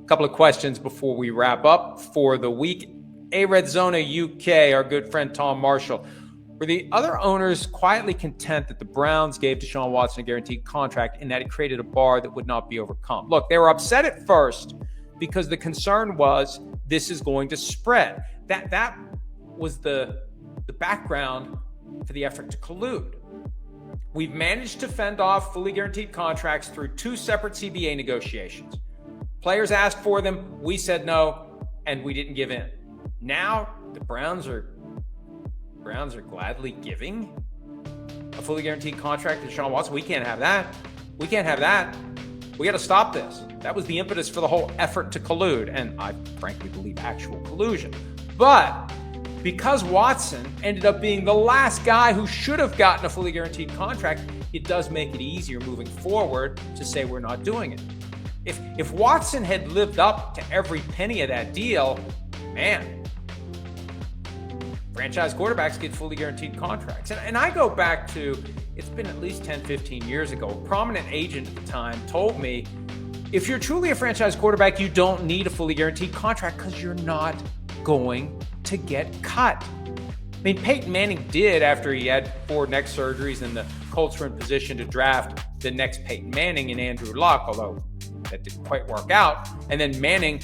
A couple of questions before we wrap up for the week. Arizona UK, our good friend Tom Marshall. Were the other owners quietly content that the Browns gave Deshaun Watson a guaranteed contract and that it created a bar that would not be overcome? Look, they were upset at first because the concern was this is going to spread. That was the background for the effort to collude. We've managed to fend off fully guaranteed contracts through 2 separate CBA negotiations. Players asked for them, we said no, and we didn't give in. Now the Browns are gladly giving a fully guaranteed contract to Deshaun Watson. We can't have that. We can't have that. We got to stop this. That was the impetus for the whole effort to collude, and I frankly believe actual collusion. But because Watson ended up being the last guy who should have gotten a fully guaranteed contract, it does make it easier moving forward to say we're not doing it. If Watson had lived up to every penny of that deal, man, franchise quarterbacks get fully guaranteed contracts. And I go back to, it's been at least 10, 15 years ago. A prominent agent at the time told me, if you're truly a franchise quarterback, you don't need a fully guaranteed contract because you're not going to get cut. I mean, Peyton Manning did after he had 4 neck surgeries and the Colts were in position to draft the next Peyton Manning and Andrew Luck, although that didn't quite work out. And then Manning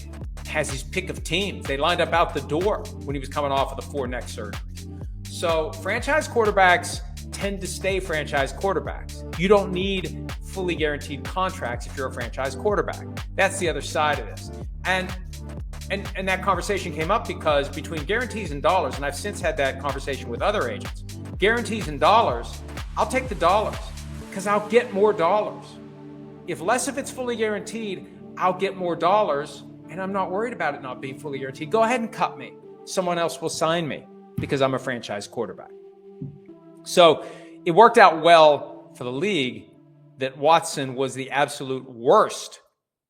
has his pick of teams. They lined up out the door when he was coming off of the 4 neck surgeries. So franchise quarterbacks tend to stay franchise quarterbacks. You don't need fully guaranteed contracts if you're a franchise quarterback. That's the other side of this. And that conversation came up because between guarantees and dollars, and I've since had that conversation with other agents, guarantees and dollars, I'll take the dollars because I'll get more dollars. If less of it's fully guaranteed, I'll get more dollars, and I'm not worried about it not being fully guaranteed. Go ahead and cut me. Someone else will sign me because I'm a franchise quarterback. So it worked out well for the league that Watson was the absolute worst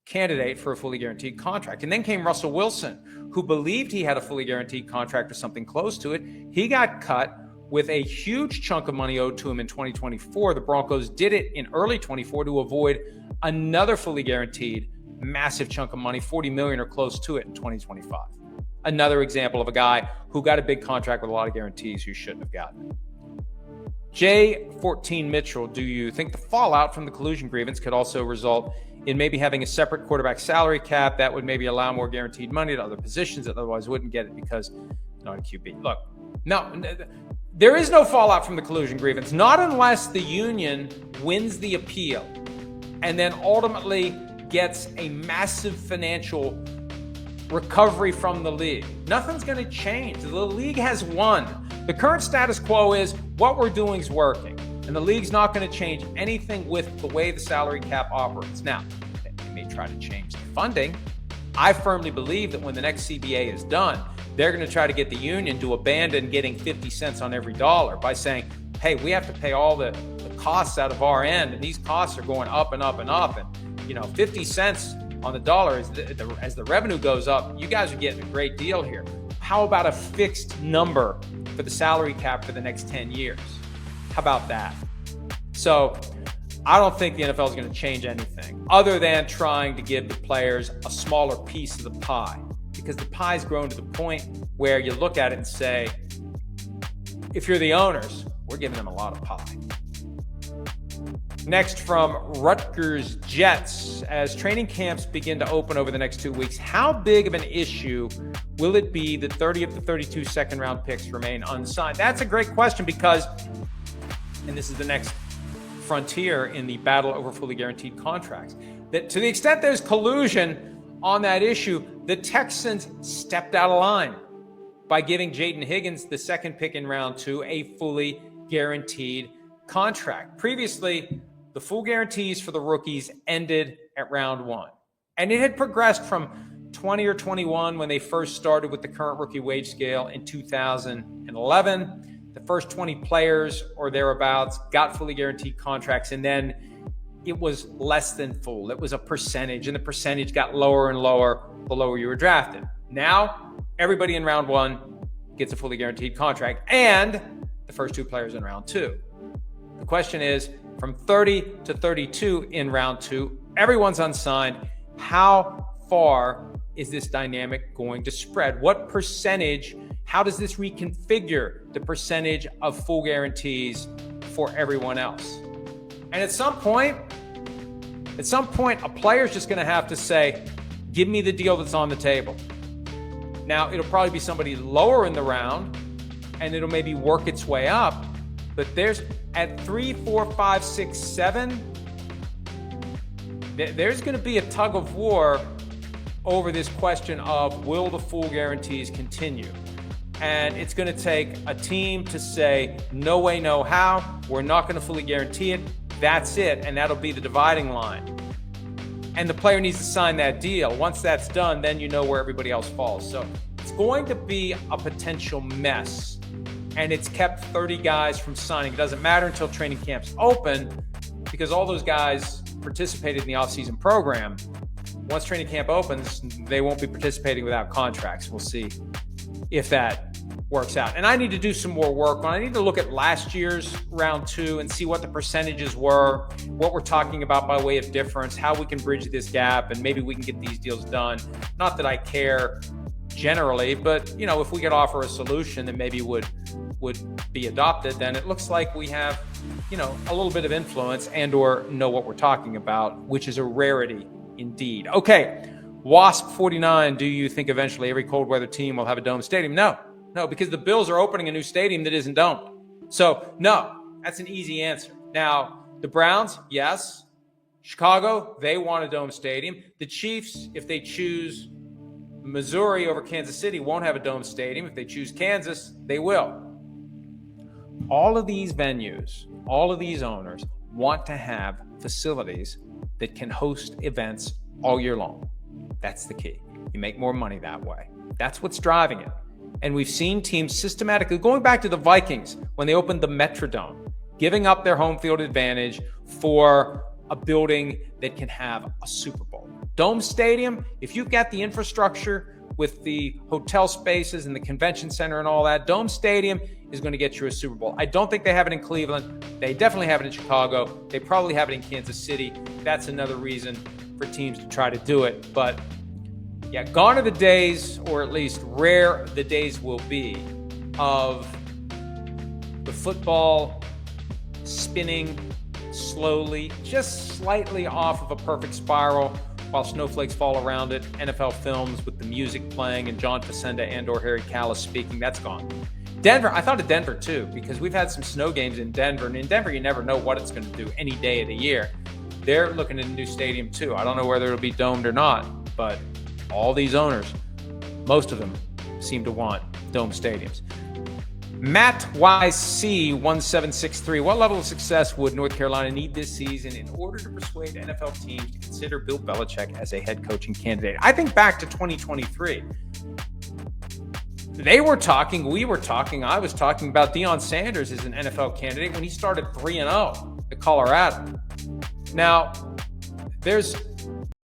candidate for a fully guaranteed contract. And then came Russell Wilson, who believed he had a fully guaranteed contract or something close to it. He got cut with a huge chunk of money owed to him in 2024. The Broncos did it in early 24 to avoid another fully guaranteed massive chunk of money, $40 million or close to it in 2025. Another example of a guy who got a big contract with a lot of guarantees who shouldn't have gotten it. J14 Mitchell, do you think the fallout from the collusion grievance could also result in maybe having a separate quarterback salary cap that would maybe allow more guaranteed money to other positions that otherwise wouldn't get it because not a QB? Look, no, there is no fallout from the collusion grievance, not unless the union wins the appeal and then ultimately gets a massive financial recovery from the league. Nothing's going to change. The league has won. The current status quo is what we're doing is working, and the league's not going to change anything with the way the salary cap operates. Now, they may try to change the funding. I firmly believe that when the next CBA is done, they're going to try to get the union to abandon getting 50 cents on every dollar by saying, hey, we have to pay all the costs out of our end, and these costs are going up and up and up. And, 50 cents on the dollar as the revenue goes up, you guys are getting a great deal here. How about a fixed number for the salary cap for the next 10 years? How about that? So I don't think the NFL is going to change anything other than trying to give the players a smaller piece of the pie, because the pie's grown to the point where you look at it and say, if you're the owners, we're giving them a lot of pie. Next from Rutgers Jets, as training camps begin to open over the next 2 weeks, how big of an issue will it be that 30 of the 32 second-round picks remain unsigned? That's a great question because, and this is the next frontier in the battle over fully guaranteed contracts, that to the extent there's collusion on that issue, the Texans stepped out of line by giving Jayden Higgins, the second pick in round 2, a fully guaranteed contract. Previously, the full guarantees for the rookies ended at round 1. And it had progressed from 20 or 21 when they first started with the current rookie wage scale in 2011. The first 20 players or thereabouts got fully guaranteed contracts, and then it was less than full. It was a percentage, and the percentage got lower and lower the lower you were drafted. Now, everybody in round 1 gets a fully guaranteed contract, and the first 2 players in round 2. The question is, from 30 to 32 in round 2, everyone's unsigned. How far is this dynamic going to spread? What percentage, how does this reconfigure the percentage of full guarantees for everyone else? And at some point, a player's just going to have to say, give me the deal that's on the table. Now, it'll probably be somebody lower in the round, and it'll maybe work its way up. But there's at 3, 4, 5, 6, 7, there's going to be a tug of war over this question of will the full guarantees continue? And it's going to take a team to say, no way, no how. We're not going to fully guarantee it. That's it. And that'll be the dividing line. And the player needs to sign that deal. Once that's done, then you know where everybody else falls. So it's going to be a potential mess. And it's kept 30 guys from signing. It doesn't matter until training camps open, because all those guys participated in the offseason program. Once training camp opens, they won't be participating without contracts. We'll see if that works out. And I need to do some more work on. I need to look at last year's round 2 and see what the percentages were, what we're talking about by way of difference, how we can bridge this gap, and maybe we can get these deals done. Not that I care generally, but if we could offer a solution that maybe would be adopted, then it looks like we have a little bit of influence and or know what we're talking about, which is a rarity indeed. Okay, Wasp 49, do you think eventually every cold weather team will have a dome stadium? No, because the Bills are opening a new stadium that isn't domed. So no, that's an easy answer. Now, the Browns, yes. Chicago, they want a dome stadium. The Chiefs, if they choose Missouri over Kansas City, won't have a dome stadium. If they choose Kansas, they will. All of these venues, all of these owners want to have facilities that can host events all year long. That's the key. You make more money that way. That's what's driving it. And we've seen teams systematically, going back to the Vikings when they opened the Metrodome, giving up their home field advantage for a building that can have a Super Bowl. Dome stadium, if you've got the infrastructure with the hotel spaces and the convention center and all that, dome stadium is going to get you a Super Bowl. I don't think they have it in Cleveland. They definitely have it in Chicago. They probably have it in Kansas City. That's another reason for teams to try to do it. But yeah, gone are the days, or at least rare the days will be, of the football spinning slowly, just slightly off of a perfect spiral while snowflakes fall around it. NFL films with the music playing and John Facenda and or Harry Callis speaking, that's gone. Denver, I thought of Denver too, because we've had some snow games in Denver, and in Denver you never know what it's going to do any day of the year. They're looking at a new stadium too. I don't know whether it'll be domed or not, but all these owners, most of them, seem to want dome stadiums. Matt YC1763, what level of success would North Carolina need this season in order to persuade NFL teams to consider Bill Belichick as a head coaching candidate? I think back to 2023. They were talking, we were talking, I was talking about Deion Sanders as an NFL candidate when he started 3-0 at Colorado. Now, there's